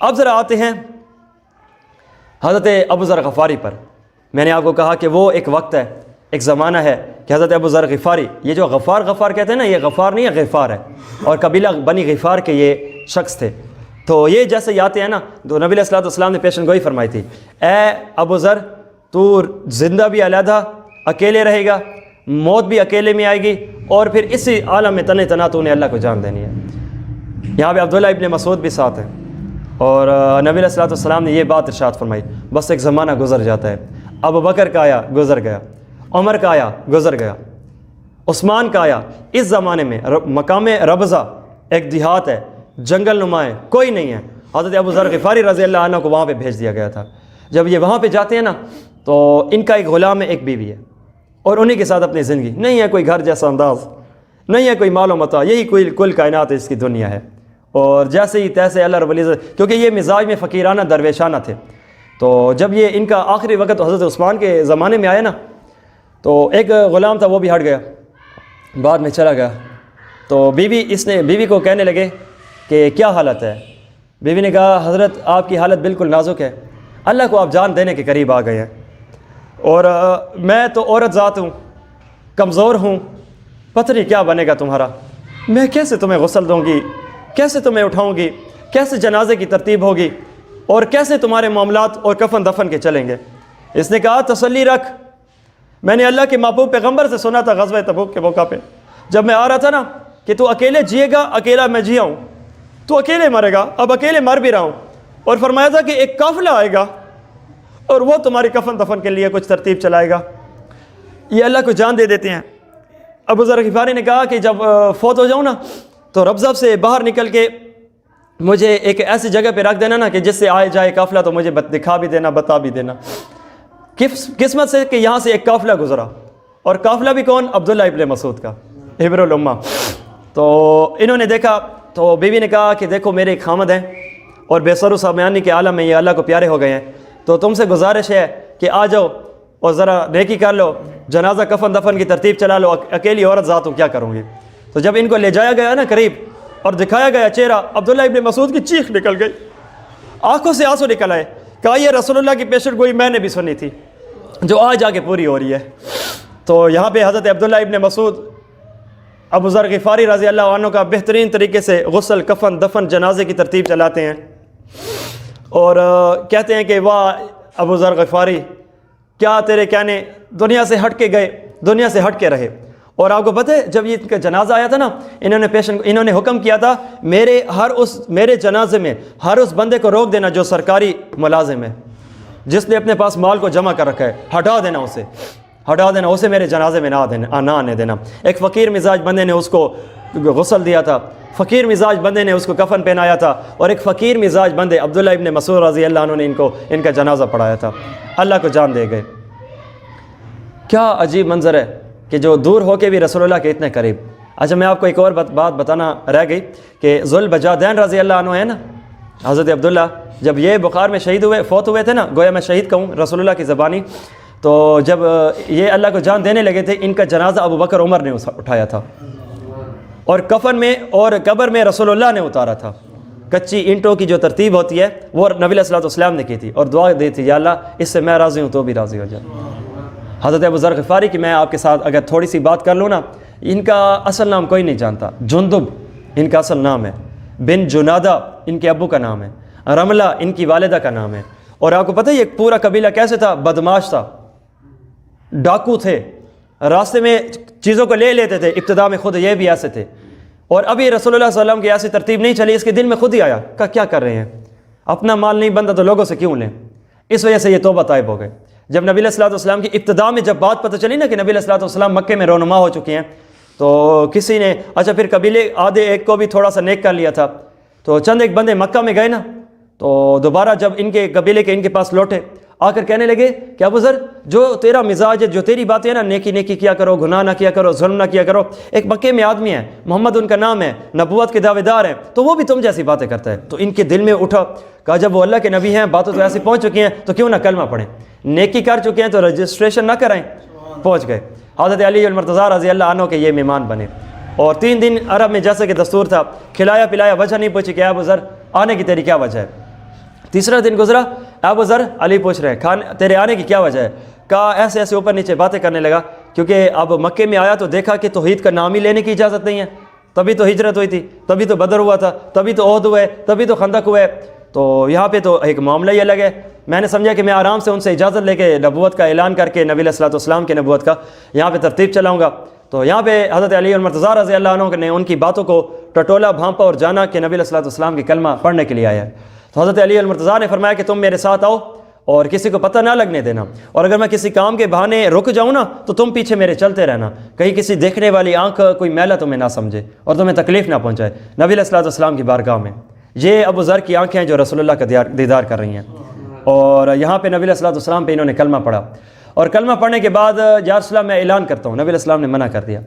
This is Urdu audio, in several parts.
اب ذرا آتے ہیں حضرت ابو ذر غفاری پر۔ میں نے آپ کو کہا کہ وہ ایک وقت ہے، ایک زمانہ ہے کہ حضرت ابو ذر غفاری، یہ جو غفار کہتے ہیں نا، یہ غفار نہیں ہے، غفار ہے، اور قبیلہ بنی غفار کے یہ شخص تھے۔ تو یہ جیسے یہ آتے ہیں نا، تو نبی علیہ الصلوۃ والسلام نے پیشن گوئی فرمائی تھی، اے ابو ذر، تو زندہ بھی علیحدہ اکیلے رہے گا، موت بھی اکیلے میں آئے گی، اور پھر اسی عالم میں تن تنا تو انہیں اللہ کو جان دینی ہے۔ یہاں پہ عبداللہ ابن مسعود بھی ساتھ ہیں، اور نبی علیہ الصلوۃ والسلام نے یہ بات ارشاد فرمائی، بس ایک زمانہ گزر جاتا ہے، ابو بکر کا آیا گزر گیا، عمر کا آیا گزر گیا، عثمان کا آیا۔ اس زمانے میں مقام ربضہ ایک دیہات ہے، جنگل نما ہے، کوئی نہیں ہے۔ حضرت ابو ذر غفاری رضی اللہ عنہ کو وہاں پہ بھیج دیا گیا تھا۔ جب یہ وہاں پہ جاتے ہیں نا، تو ان کا ایک غلام ہے، ایک بیوی ہے، اور انہی کے ساتھ اپنی زندگی، نہیں ہے کوئی گھر جیسا انداز، نہیں ہے کوئی مال و متاع، یہی کوئی کل کائنات اس کی دنیا ہے۔ اور جیسے ہی تیسے اللہ رب العزت، کیونکہ یہ مزاج میں فقیرانہ درویشانہ تھے، تو جب یہ ان کا آخری وقت حضرت عثمان کے زمانے میں آیا نا، تو ایک غلام تھا، وہ بھی ہٹ گیا، بعد میں چلا گیا۔ تو بیوی کو کہنے لگے کہ کیا حالت ہے؟ بیوی نے کہا حضرت آپ کی حالت بالکل نازک ہے، اللہ کو آپ جان دینے کے قریب آ گئے ہیں، اور میں تو عورت ذات ہوں، کمزور ہوں، پتہ نہیں کیا بنے گا تمہارا، میں کیسے تمہیں غسل دوں گی، کیسے تمہیں اٹھاؤں گی، کیسے جنازے کی ترتیب ہوگی، اور کیسے تمہارے معاملات اور کفن دفن کے چلیں گے؟ اس نے کہا تسلی رکھ، میں نے اللہ کے محبوب پیغمبر سے سنا تھا غزوہ تبوک کے موقع پہ، جب میں آ رہا تھا نا، کہ تو اکیلے جیے گا، اکیلا میں جیا ہوں، تو اکیلے مرے گا، اب اکیلے مر بھی رہا ہوں، اور فرمایا تھا کہ ایک قافلہ آئے گا اور وہ تمہاری کفن دفن کے لیے کچھ ترتیب چلائے گا۔ یہ اللہ کو جان دے دیتے ہیں۔ ابو ذر غفاری نے کہا کہ جب فوت ہو جاؤں نا، تو ربضہ سے باہر نکل کے مجھے ایک ایسی جگہ پہ رکھ دینا نا کہ جس سے آئے جائے قافلہ تو مجھے دکھا بھی دینا، بتا بھی دینا۔ قسمت سے کہ یہاں سے ایک قافلہ گزرا، اور قافلہ بھی کون؟ عبداللہ ابن مسعود کا، حبر الامہ۔ تو انہوں نے دیکھا، تو بیوی نے کہا کہ دیکھو میرے ایک خامد ہیں، اور بے سر و سامیانی کے عالم میں یہ اللہ کو پیارے ہو گئے ہیں، تو تم سے گزارش ہے کہ آ جاؤ اور ذرا نیکی کر لو، جنازہ کفن دفن کی ترتیب چلا لو، اکیلی عورت ذات ہوں کیا کروں گی؟ تو جب ان کو لے جایا گیا نا قریب اور دکھایا گیا چہرہ، عبداللہ ابن مسعود کی چیخ نکل گئی، آنکھوں سے آنسو نکل آئے، کہا یہ رسول اللہ کی پیشن گوئی میں نے بھی سنی تھی، جو آج آ کے پوری ہو رہی ہے۔ تو یہاں پہ حضرت عبداللہ ابن مسعود ابو ذر غفاری رضی اللہ عنہ کا بہترین طریقے سے غسل، کفن دفن، جنازے کی ترتیب چلاتے ہیں، اور کہتے ہیں کہ واہ ابو ذر غفاری، کیا تیرے کہنے، دنیا سے ہٹ کے گئے، دنیا سے ہٹ کے رہے۔ اور آپ کو پتہ ہے جب یہ ان کا جنازہ آیا تھا نا، انہوں نے حکم کیا تھا میرے جنازے میں ہر اس بندے کو روک دینا جو سرکاری ملازم ہے، جس نے اپنے پاس مال کو جمع کر رکھا ہے، ہٹا دینا اسے میرے جنازے میں نہ آنے دینا۔ ایک فقیر مزاج بندے نے اس کو غسل دیا تھا، فقیر مزاج بندے نے اس کو کفن پہنایا تھا، اور ایک فقیر مزاج بندے عبداللہ ابن مسعود رضی اللہ عنہ نے ان کا جنازہ پڑھایا تھا، اللہ کو جان دے گئے۔ کیا عجیب منظر ہے کہ جو دور ہو کے بھی رسول اللہ کے اتنے قریب۔ اچھا میں آپ کو ایک اور بات بتانا رہ گئی کہ ذوالبجادین رضی اللہ عنہ ہے نا، حضرت عبداللہ جب یہ بخار میں فوت ہوئے تھے نا، گویا میں شہید کہوں رسول اللہ کی زبانی، تو جب یہ اللہ کو جان دینے لگے تھے، ان کا جنازہ ابو بکر عمر نے اٹھایا تھا، اور کفن میں اور قبر میں رسول اللہ نے اتارا تھا۔ کچی اینٹوں کی جو ترتیب ہوتی ہے وہ نبی علیہ الصلوۃ والسلام نے کی تھی، اور دعا دی تھی یا اللہ اس سے میں راضی ہوں تو بھی راضی ہو جائے۔ حضرت ابو ذر غفاری کی میں آپ کے ساتھ اگر تھوڑی سی بات کر لوں نا، ان کا اصل نام کوئی نہیں جانتا، جندب ان کا اصل نام ہے، بن جنادہ ان کے ابو کا نام ہے، رملہ ان کی والدہ کا نام ہے۔ اور آپ کو پتہ ہے یہ پورا قبیلہ کیسے تھا؟ بدماش تھا، ڈاکو تھے، راستے میں چیزوں کو لے لیتے تھے، ابتدا میں خود یہ بھی ایسے تھے، اور ابھی رسول اللہ صلی اللہ علیہ وسلم کی ایسی ترتیب نہیں چلی، اس کے دل میں خود ہی آیا کہ کیا کر رہے ہیں، اپنا مال نہیں بنتا تو لوگوں سے کیوں لیں؟ اس وجہ سے یہ توبہ طائب ہو گئے۔ جب نبی علیہ الصلوۃ والسلام کی ابتدا میں جب بات پتہ چلی نا کہ نبی علیہ الصلوۃ والسلام مکے میں رونما ہو چکے ہیں، تو کسی نے پھر قبیلے آدھے ایک کو بھی تھوڑا سا نیک کر لیا تھا، تو چند ایک بندے مکہ میں گئے نا، تو دوبارہ جب ان کے قبیلے کے ان کے پاس لوٹے، آ کر کہنے لگے کہ ابو ذر جو تیرا مزاج ہے، جو تیری باتیں ہیں نا، نیکی کیا کرو، گناہ نہ کیا کرو، ظلم نہ کیا کرو، ایک مکے میں آدمی ہے، محمد ان کا نام ہے، نبوت کے دعوے دار ہیں، تو وہ بھی تم جیسی باتیں کرتا ہے۔ تو ان کے دل میں اٹھا، کہا جب وہ اللہ کے نبی ہیں، باتیں تو ایسی پہنچ چکی ہیں، تو کیوں نہ کلمہ پڑھیں، نیکی کر چکے ہیں تو رجسٹریشن نہ کرائیں۔ پہنچ گئے، حضرت علی المرتضیٰ رضی اللہ عنہ کے یہ مہمان بنے، اور 3 دن عرب میں جیسے کہ دستور تھا، کھلایا پلایا، وجہ نہیں پوچھی کہ ابو ذر آنے کی تیری کیا وجہ ہے؟ تیسرا دن گزرا، ابو ذر علی پوچھ رہے ہیں تیرے آنے کی کیا وجہ ہے؟ کہا ایسے ایسے اوپر نیچے باتیں کرنے لگا، کیونکہ اب مکے میں آیا تو دیکھا کہ توحید کا نام ہی لینے کی اجازت نہیں ہے، تبھی تو ہجرت ہوئی تھی، تبھی تو بدر ہوا تھا، تبھی تو عہد ہوئے، تبھی تو خندق ہوئے، تو یہاں پہ تو ایک معاملہ ہی الگ ہے۔ میں نے سمجھا کہ میں آرام سے ان سے اجازت لے کے نبوت کا اعلان کر کے نبی علیہ الصلوۃ والسلام کے نبوت کا یہاں پہ ترتیب چلاؤں گا۔ تو یہاں پہ حضرت علی المرتضیٰ رضی اللہ عنہ نے ان کی باتوں کو ٹٹولا بھانپا اور جانا کہ نبی علیہ الصلوۃ والسلام کی کلمہ پڑھنے کے لیے آیا ہے۔ تو حضرت علی المرتضیٰ نے فرمایا کہ تم میرے ساتھ آؤ اور کسی کو پتہ نہ لگنے دینا، اور اگر میں کسی کام کے بہانے رک جاؤں نا تو تم پیچھے میرے چلتے رہنا، کہیں کسی دیکھنے والی آنکھ کوئی میلہ تمہیں نہ سمجھے اور تمہیں تکلیف نہ پہنچائے۔ نبی علیہ الصلوۃ والسلام کی بارگاہ میں یہ ابو ذر کی آنکھیں ہیں جو رسول اللہ کا دیدار کر رہی ہیں، اور یہاں پہ نبی علیہ الصلوۃ والسلام پہ انہوں نے کلمہ پڑھا، اور کلمہ پڑھنے کے بعد یا رسول اللہ میں اعلان کرتا ہوں، نبی علیہ السلام نے منع کر دیا۔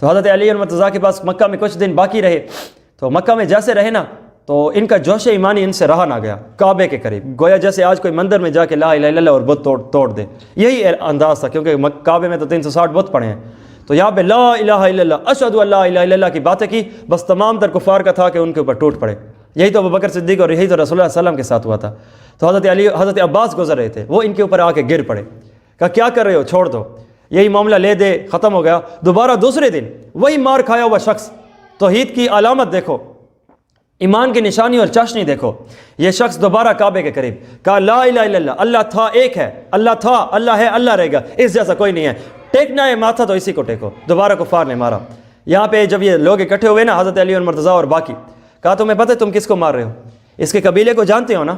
تو حضرت علی المرتضیٰ کے پاس مکہ میں کچھ دن باقی رہے، تو مکہ میں جیسے رہے نا تو ان کا جوش ایمانی ان سے رہا نہ گیا، کعبے کے قریب گویا جیسے آج کوئی مندر میں جا کے لا الہ الا اللہ اور بت توڑ دے، یہی انداز تھا، کیونکہ کعبے میں تو 360 بت پڑے ہیں، تو یہاں پہ لا الہ الا اللہ اشہد ان لا الہ الا اللہ کی باتیں کی، بس تمام تر کفار کا تھا کہ ان کے اوپر ٹوٹ پڑے۔ یہی تو ابوبکر صدیق اور یہی تو رسول اللہ صلی اللہ علیہ وسلم کے ساتھ ہوا تھا۔ تو حضرت عباس گزر رہے تھے، وہ ان کے اوپر آ کے گر پڑے، کہا کیا کر رہے ہو، چھوڑ دو، یہی معاملہ لے دے ختم ہو گیا۔ دوبارہ دوسرے دن وہی مار کھایا ہوا شخص، توحید کی علامت دیکھو، ایمان کی نشانی اور چاشنی دیکھو، یہ شخص دوبارہ کعبے کے قریب، کہا لا الہ الا اللہ، اللہ تھا ایک ہے، اللہ تھا، اللہ ہے، اللہ رہے گا، اس جیسا کوئی نہیں ہے، ٹیکنا ہے ماتھا تو اسی کو ٹیکو۔ دوبارہ کفار نے مارا۔ یہاں پہ جب یہ لوگ اکٹھے ہوئے نا حضرت علی اور مرتضیٰ اور باقی، کہا تمہیں پتہ ہے تم کس کو مار رہے ہو، اس کے قبیلے کو جانتے ہو نا،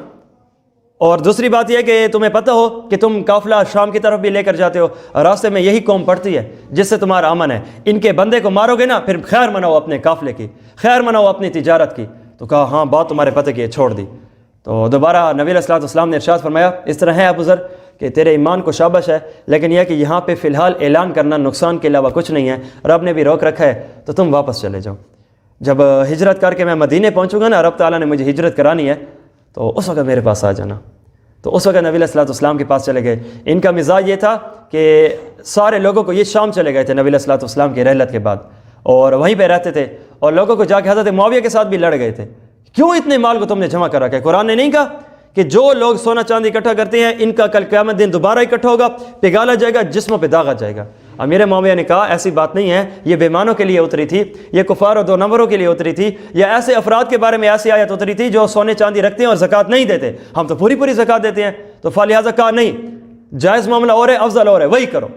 اور دوسری بات یہ کہ تمہیں پتہ ہو کہ تم قافلہ شام کی طرف بھی لے کر جاتے ہو، راستے میں یہی قوم پڑتی ہے جس سے تمہارا امن ہے، ان کے بندے کو مارو گے نا پھر خیر مناؤ اپنے قافلے کی، خیر مناؤ اپنی تجارت کی۔ تو کہا ہاں بات تمہارے پتہ کی ہے، چھوڑ دی۔ تو دوبارہ نبی علیہ الصلوۃ والسلام نے ارشاد فرمایا اس طرح ہے ابو ذر کہ تیرے ایمان کو شابش ہے، لیکن یہ کہ یہاں پہ فی الحال اعلان کرنا نقصان کے علاوہ کچھ نہیں ہے، رب نے بھی روک رکھا ہے، تو تم واپس چلے جاؤ۔ جب ہجرت کر کے میں مدینے پہنچوں گا نا، رب تعالیٰ نے مجھے ہجرت کرانی ہے تو اس وقت میرے پاس آ جانا۔ تو اس وقت نبی علیہ الصلوۃ والسلام کے پاس چلے گئے۔ ان کا مزاج یہ تھا کہ سارے لوگوں کو، یہ شام چلے گئے تھے نبی علیہ الصلوۃ والسلام کی رحلت کے بعد، اور وہیں پہ رہتے تھے، اور لوگوں کو جا کے حضرت معاویہ کے ساتھ بھی لڑ گئے تھے، کیوں اتنے مال کو تم نے جمع کر رکھا ہے؟ قرآن نے نہیں کہا کہ جو لوگ سونا چاندی اکٹھا کرتے ہیں ان کا کل قیامت دن دوبارہ اکٹھا ہوگا، پگھالا جائے گا، جسموں پہ داغا جائے گا؟ امیر معاویہ نے کہا ایسی بات نہیں ہے، یہ بےمانوں کے لیے اتری تھی، یہ کفار اور دو نمبروں کے لیے اتری تھی، یا ایسے افراد کے بارے میں ایسی آیت اتری تھی جو سونے چاندی رکھتے ہیں اور زکوٰۃ نہیں دیتے، ہم تو پوری پوری زکوٰۃ دیتے ہیں۔ تو فلہذا کہا نہیں، جائز معاملہ اور ہے، افضل اور ہے، وہی کرو،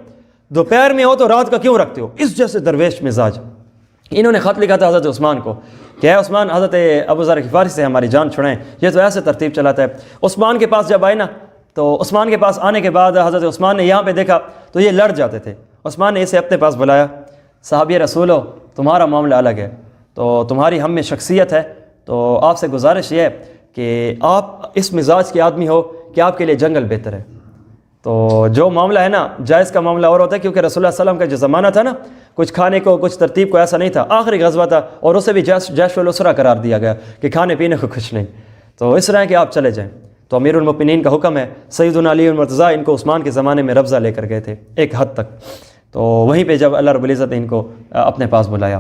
دوپہر میں ہو تو رات کا کیوں رکھتے ہو؟ اس جیسے درویش مزاج۔ انہوں نے خط لکھا تھا حضرت عثمان کو کہ اے عثمان، حضرت ابو ذر غفاری سے ہماری جان چھڑائیں، یہ تو ایسے ترتیب چلاتا ہے۔ عثمان کے پاس جب آئے نا تو عثمان کے پاس آنے کے بعد حضرت عثمان نے یہاں پہ دیکھا تو یہ لڑ جاتے تھے۔ عثمان نے اسے اپنے پاس بلایا، صحابی رسول ہو، تمہارا معاملہ الگ ہے، تو تمہاری ہم میں شخصیت ہے، تو آپ سے گزارش یہ ہے کہ آپ اس مزاج کے آدمی ہو کہ آپ کے لیے جنگل بہتر ہے۔ تو جو معاملہ ہے نا جائز کا معاملہ اور ہوتا ہے، کیونکہ رسول اللہ صلی اللہ علیہ وسلم کا جو زمانہ تھا نا، کچھ کھانے کو کچھ ترتیب کو ایسا نہیں تھا، آخری غزوہ تھا اور اسے بھی جیش الاسرہ قرار دیا گیا کہ کھانے پینے کو کچھ نہیں، تو اس طرح ہے کہ آپ چلے جائیں۔ تو امیر المؤمنین کا حکم ہے، سیدنا علی المرتضیٰ ان کو عثمان کے زمانے میں ربضہ لے کر گئے تھے ایک حد تک، تو وہیں پہ جب اللہ رب العزت نے ان کو اپنے پاس بلایا۔